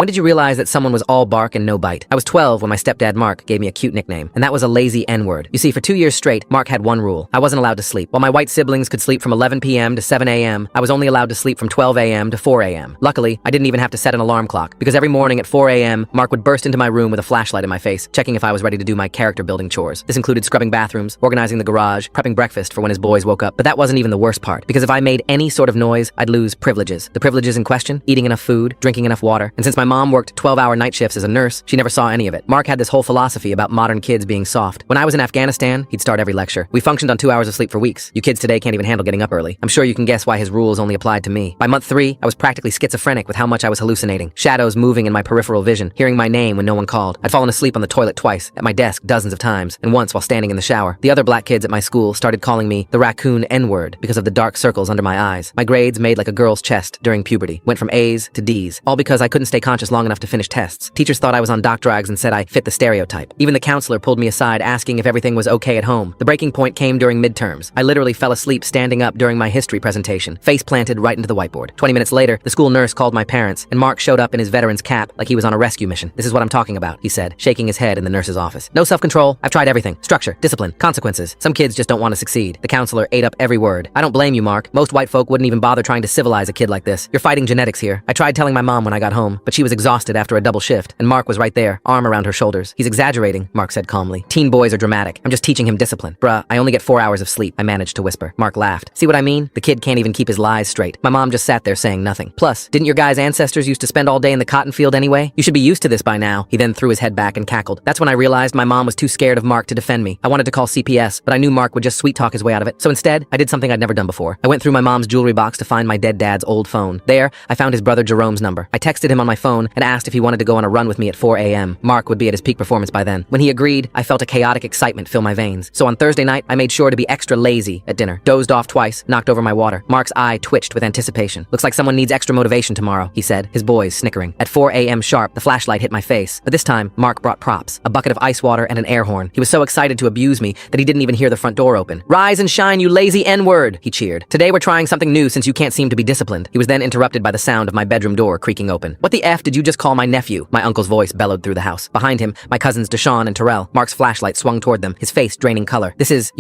When did you realize that someone was all bark and no bite? I was 12 when my stepdad Mark gave me a cute nickname, and that was a lazy N-word. You see, for 2 years straight, Mark had one rule. I wasn't allowed to sleep. While my white siblings could sleep from 11 p.m. to 7 a.m., I was only allowed to sleep from 12 a.m. to 4 a.m. Luckily, I didn't even have to set an alarm clock, because every morning at 4 a.m., Mark would burst into my room with a flashlight in my face, checking if I was ready to do my character-building chores. This included scrubbing bathrooms, organizing the garage, prepping breakfast for when his boys woke up. But that wasn't even the worst part, because if I made any sort of noise, I'd lose privileges. The privileges in question: eating enough food, drinking enough water. And since my mom worked 12-hour night shifts as a nurse, she never saw any of it. Mark had this whole philosophy about modern kids being soft. When I was in Afghanistan, he'd start every lecture. We functioned on 2 hours of sleep for weeks. You kids today can't even handle getting up early. I'm sure you can guess why his rules only applied to me. By month 3, I was practically schizophrenic with how much I was hallucinating. Shadows moving in my peripheral vision, hearing my name when no one called. I'd fallen asleep on the toilet twice, at my desk dozens of times, and once while standing in the shower. The other black kids at my school started calling me the raccoon N-word because of the dark circles under my eyes. My grades made like a girl's chest during puberty, went from A's to D's, all because I couldn't stay conscious long enough to finish tests. Teachers thought I was on doc drugs and said I fit the stereotype. Even the counselor pulled me aside asking if everything was okay at home. The breaking point came during midterms. I literally fell asleep standing up during my history presentation, face planted right into the whiteboard. 20 minutes later, the school nurse called my parents, and Mark showed up in his veteran's cap like he was on a rescue mission. "This is what I'm talking about," he said, shaking his head in the nurse's office. "No self-control. I've tried everything. Structure, discipline, consequences. Some kids just don't want to succeed." The counselor ate up every word. "I don't blame you, Mark. Most white folk wouldn't even bother trying to civilize a kid like this. You're fighting genetics here." I tried telling my mom when I got home, but she was exhausted after a double shift, and Mark was right there, arm around her shoulders. "He's exaggerating," Mark said calmly. "Teen boys are dramatic. I'm just teaching him discipline." "Bruh, I only get 4 hours of sleep," I managed to whisper. Mark laughed. "See what I mean? The kid can't even keep his lies straight." My mom just sat there saying nothing. "Plus, didn't your guys' ancestors used to spend all day in the cotton field anyway? You should be used to this by now." He then threw his head back and cackled. That's when I realized my mom was too scared of Mark to defend me. I wanted to call CPS, but I knew Mark would just sweet-talk his way out of it. So instead, I did something I'd never done before. I went through my mom's jewelry box to find my dead dad's old phone. There, I found his brother Jerome's number. I texted him on my phone and asked if he wanted to go on a run with me at 4 a.m. Mark would be at his peak performance by then. When he agreed, I felt a chaotic excitement fill my veins. So on Thursday night, I made sure to be extra lazy at dinner. Dozed off twice, knocked over my water. Mark's eye twitched with anticipation. "Looks like someone needs extra motivation tomorrow," he said, his boys snickering. At 4 a.m. sharp, the flashlight hit my face. But this time, Mark brought props: a bucket of ice water and an air horn. He was so excited to abuse me that he didn't even hear the front door open. "Rise and shine, you lazy N-word," he cheered. "Today we're trying something new since you can't seem to be disciplined." He was then interrupted by the sound of my bedroom door creaking open. "What the F did you just call my nephew?" My uncle's voice bellowed through the house. Behind him, my cousins Deshaun and Terrell. Mark's flashlight swung toward them, his face draining color. This is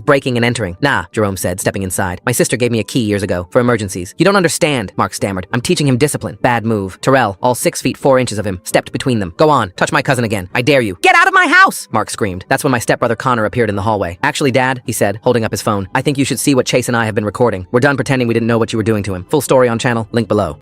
breaking and entering." "Nah," Jerome said, stepping inside. "My sister gave me a key years ago, for emergencies." "You don't understand," Mark stammered. "I'm teaching him discipline." "Bad move." Terrell, all 6 feet 4 inches of him, stepped between them. "Go on, touch my cousin again. I dare you." "Get out of my house!" Mark screamed. That's when my stepbrother Connor appeared in the hallway. "Actually, Dad," he said, holding up his phone, "I think you should see what Chase and I have been recording. We're done pretending we didn't know what you were doing to him. Full story on channel, link below."